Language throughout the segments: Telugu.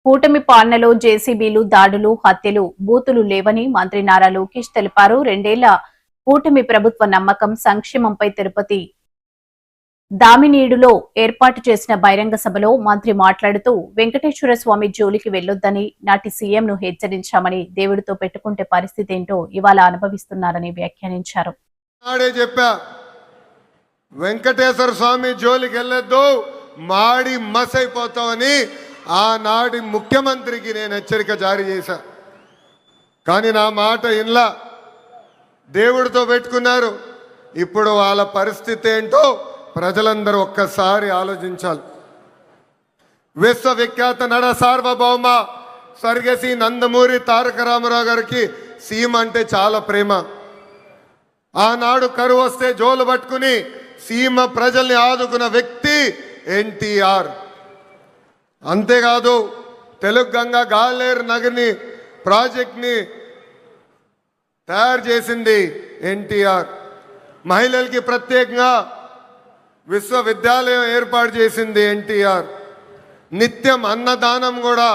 కూటమి పాలనలో జేసీబీలు, దాడులు, హత్యలు, బూతులు లేవని మంత్రి నారా లోకేష్ తెలిపారు. 2 ఏళ్ల కూటమి ప్రభుత్వ నమ్మకం, సంక్షేమంపై తిరుపతి దామినీడులో ఏర్పాటు చేసిన బహిరంగ సభలో మంత్రి మాట్లాడుతూ వెంకటేశ్వర స్వామి జోలికి వెళ్లొద్దని నాటి సీఎంను హెచ్చరించామని, దేవుడితో పెట్టుకుంటే పరిస్థితి ఏంటో ఇవాళ అనుభవిస్తున్నారని వ్యాఖ్యానించారు. వెంకటేశ్వర స్వామి జోలికి వెళ్ళొద్దు, మాడి మసైపోతామని ఆనాటి ముఖ్యమంత్రికి నేను హెచ్చరిక జారీ చేశా. కానీ నా మాట ఇన్లా, దేవుడితో పెట్టుకున్నారు. ఇప్పుడు వాళ్ళ పరిస్థితి ఏంటో ప్రజలందరూ ఒక్కసారి ఆలోచించాలి. విశ్వవిఖ్యాత నడ సార్వభౌమ స్వర్గశ్రీ నందమూరి తారక రామారావు గారికి సీఎం అంటే చాలా ప్రేమ. ఆనాడు కరువు వస్తే జోలు పట్టుకుని సీమ ప్రజల్ని ఆదుకున్న వ్యక్తి ఎన్టీఆర్. అంతేకాదు, తెలుగు గంగా గాలేరు నగర్ని ప్రాజెక్ట్ని తయారు చేసింది ఎన్టీఆర్. మహిళలకి ప్రత్యేకంగా విశ్వవిద్యాలయం ఏర్పాటు చేసింది ఎన్టీఆర్. నిత్యం అన్నదానం కూడా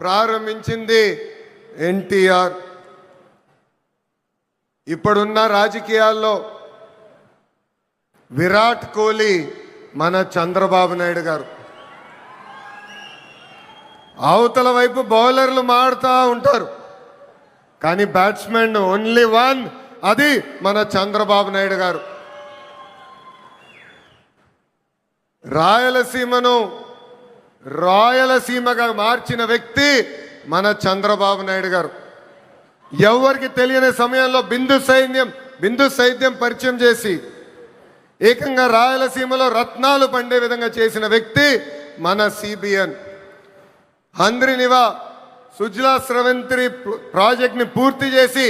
ప్రారంభించింది ఎన్టీఆర్. ఇప్పుడున్న రాజకీయాల్లో విరాట్ కోహ్లీ మన చంద్రబాబు నాయుడు గారు. అవతల వైపు బౌలర్లు మాడుతూ ఉంటారు, కానీ బ్యాట్స్మెన్ ఓన్లీ వన్, అది మన చంద్రబాబు నాయుడు గారు. రాయలసీమగా మార్చిన వ్యక్తి మన చంద్రబాబు నాయుడు గారు. ఎవరికి తెలియని సమయంలో బిందు సైద్యం పరిచయం చేసి ఏకంగా రాయలసీమలో రత్నాలు పండే విధంగా చేసిన వ్యక్తి మన సిబిఎన్. హంద్రినివా సుజలా స్రవంతి ప్రాజెక్ట్ని పూర్తి చేసి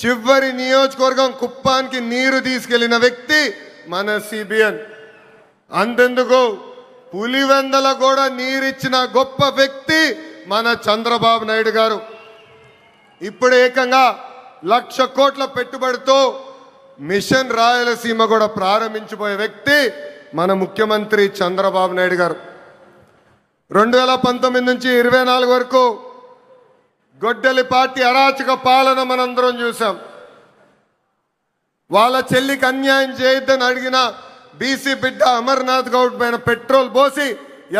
చివరి నియోజకవర్గం కుప్పానికి నీరు తీసుకెళ్లిన వ్యక్తి మన సిబిఎన్. అంతెందుకు, పులివెందల కూడా నీరిచ్చిన గొప్ప వ్యక్తి మన చంద్రబాబు నాయుడు గారు. ఇప్పుడు ఏకంగా 1,00,000 కోట్ల పెట్టుబడితో మిషన్ రాయలసీమ కూడా ప్రారంభించిపోయే వ్యక్తి మన ముఖ్యమంత్రి చంద్రబాబు నాయుడు గారు. 2019 నుంచి 24 వరకు గొడ్డలి పార్టీ అరాచక పాలన మనందరం చూసాం. వాళ్ళ చెల్లికి అన్యాయం చేయొద్దని అడిగిన బీసీ బిడ్డ అమర్నాథ్ గౌడ్ పైన పెట్రోల్ పోసి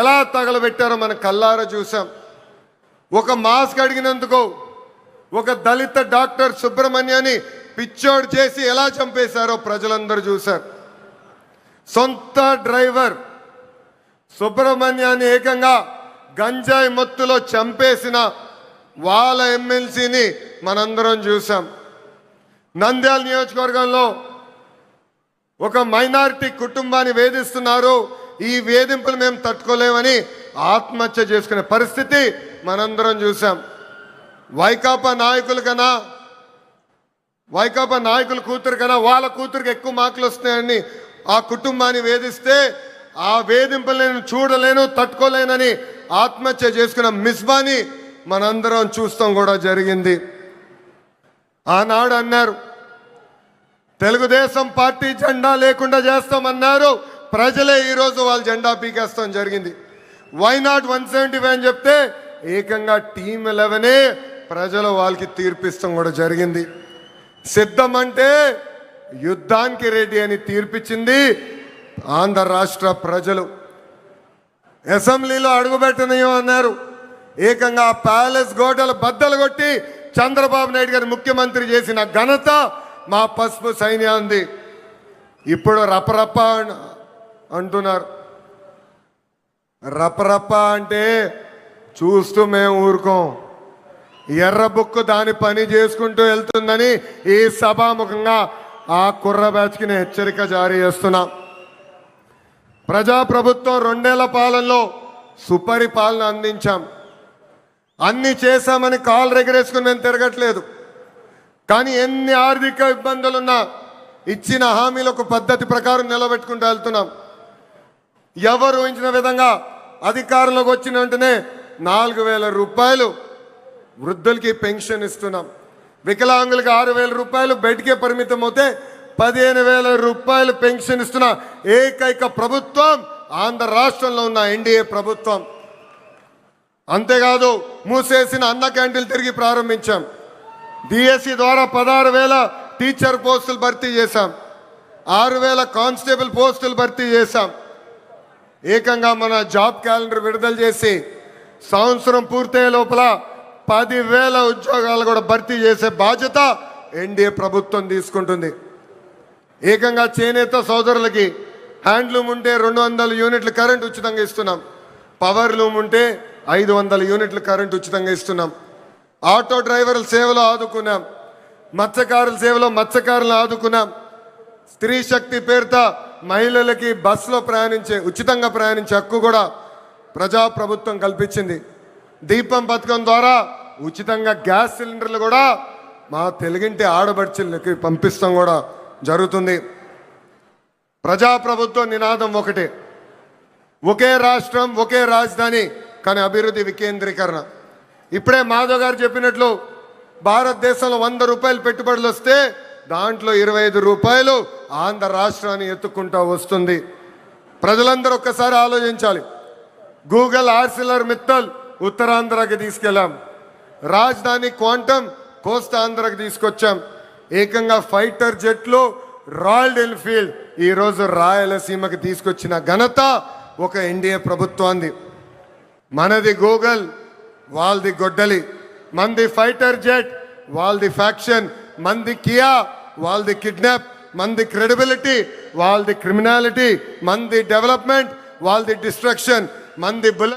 ఎలా తగలబెట్టారో మన కల్లారా చూసాం. ఒక మాస్క్ అడిగినందుకు ఒక దళిత డాక్టర్ సుబ్రహ్మణ్యాన్ని పిచ్చోడు చేసి ఎలా చంపేశారో ప్రజలందరూ చూశారు. సొంత డ్రైవర్ సుబ్రహ్మణ్యాన్ని ఏకంగా గంజాయి మత్తులో చంపేసిన వాళ్ళ ఎమ్మెల్సీని మనందరం చూసాం. నంద్యాల నియోజకవర్గంలో ఒక మైనారిటీ కుటుంబాన్ని వేధిస్తున్నారు, ఈ వేధింపులు మేము తట్టుకోలేమని ఆత్మహత్య చేసుకునే పరిస్థితి మనందరం చూసాం. వైకాపా నాయకుల కూతురు కన్నా వాళ్ళ కూతురికి ఎక్కువ మార్కులు వస్తున్నాయని ఆ కుటుంబాన్ని వేధిస్తే ఆ వేధింపులు నేను చూడలేను, తట్టుకోలేనని ఆత్మహత్య చేసుకున్న మిస్బాని మనందరం చూస్తాం కూడా జరిగింది. ఆనాడు అన్నారు తెలుగుదేశం పార్టీ జెండా లేకుండా చేస్తామన్నారు, ప్రజలే ఈరోజు వాళ్ళ జెండా పీకేస్తాం జరిగింది. వై నాట్ 175 అని చెప్తే ఏకంగా టీమ్ 11 ప్రజలు వాళ్ళకి తీర్పిస్తాం కూడా జరిగింది. సిద్ధం అంటే యుద్ధానికి రెడీ అని తీర్పిచ్చింది ఆంధ్ర రాష్ట్ర ప్రజలు. అసెంబ్లీలో అడుగుపెట్టనయో అన్నారు, ఏకంగా ప్యాలెస్ గోడలు బద్దలు కొట్టి చంద్రబాబు నాయుడు గారు ముఖ్యమంత్రి చేసిన ఘనత మా పసుపు సైన్యాన్ని. ఇప్పుడు రపరప్ప అంటున్నారు. రపరప్ప అంటే చూస్తూ మేము ఊరుకోం. ఎర్ర బుక్కు దాని పని చేసుకుంటూ వెళ్తుందని ఈ సభాముఖంగా ఆ కుర్ర బ్యాచ్కి నేను హెచ్చరిక జారీ చేస్తున్నా. ప్రజాప్రభుత్వం 2 ఏళ్ల పాలనలో సుపరిపాలన అందించాం. అన్ని చేశామని కాలు రెగరేసుకుని మేము తిరగట్లేదు. కానీ ఎన్ని ఆర్థిక ఇబ్బందులున్నా ఇచ్చిన హామీలు ఒక పద్ధతి ప్రకారం నిలబెట్టుకుంటూ వెళ్తున్నాం. ఎవరు ఊహించిన విధంగా అధికారంలోకి వచ్చిన వెంటనే 4,000 రూపాయలు వృద్ధులకి పెన్షన్ ఇస్తున్నాం. వికలాంగులకి 6,000 రూపాయలు బెడ్కే పరిమితం అవుతే 15,000 రూపాయలు పెన్షన్ ఇస్తున్న ఏకైక ప్రభుత్వం ఆంధ్ర రాష్ట్రంలో ఉన్న ఎన్డీఏ ప్రభుత్వం. అంతేకాదు మూసేసిన అన్న క్యాంటీన్లు తిరిగి ప్రారంభించాం. డిఎస్సి ద్వారా 16,000 టీచర్ పోస్టులు భర్తీ చేశాం. 6,000 కానిస్టేబుల్ పోస్టులు భర్తీ చేశాం. ఏకంగా మన జాబ్ క్యాలెండర్ విడుదల చేసి సంవత్సరం పూర్తయ్యే లోపల 10,000 ఉద్యోగాలు కూడా భర్తీ చేసే బాధ్యత ఎన్డీఏ ప్రభుత్వం తీసుకుంటుంది. ఏకంగా చేనేత సోదరులకి హ్యాండ్లూమ్ ఉంటే 200 యూనిట్ల కరెంట్ ఉచితంగా ఇస్తున్నాం. పవర్ లూమ్ ఉంటే 500 యూనిట్ల కరెంట్ ఉచితంగా ఇస్తున్నాం. ఆటో డ్రైవర్ల సేవలో ఆదుకున్నాం. మత్స్యకారుల సేవలో మత్స్యకారులను ఆదుకున్నాం. స్త్రీ శక్తి పేరుతో మహిళలకి బస్సులో ఉచితంగా ప్రయాణించే హక్కు కూడా ప్రజాప్రభుత్వం కల్పించింది. దీపం పథకం ద్వారా ఉచితంగా గ్యాస్ సిలిండర్లు కూడా మా తెలుగింటి ఆడబడుచులకి పంపిస్తాం కూడా జరుగుతుంది. ప్రజాప్రభుత్వం నినాదం ఒకటే, ఒకే రాష్ట్రం ఒకే రాజధాని కానీ అభివృద్ధి వికేంద్రీకరణ. ఇప్పుడే మాధవ్ గారు చెప్పినట్లు భారతదేశంలో 100 రూపాయలు పెట్టుబడులు వస్తే దాంట్లో 25 రూపాయలు ఆంధ్ర రాష్ట్రాన్ని ఎత్తుకుంటూ వస్తుంది. ప్రజలందరూ ఒక్కసారి ఆలోచించాలి. గూగుల్ ఆర్సిలర్ మిత్తల్ ఉత్తరాంధ్రకి తీసుకెళ్ళాం. రాజధాని క్వాంటమ్ కోస్తాంధ్రకి తీసుకొచ్చాం. ఏకంగా ఫైటర్ జెట్లు రాయల్ ఎన్ఫీల్డ్ ఈరోజు రాయలసీమకి తీసుకొచ్చిన ఘనత ఒక ఎన్డీఏ ప్రభుత్వాన్ని. మనది గూగుల్, వాళ్ళది గొడ్డలి. మంది ఫైటర్ జెట్, వాళ్ళది ఫ్యాక్షన్. మంది కియా, వాళ్ళది కిడ్నాప్. మంది క్రెడిబిలిటీ, వాళ్ళది క్రిమినాలిటీ. మంది డెవలప్మెంట్, వాళ్ళది డిస్ట్రక్షన్. మంది బుల్లెట్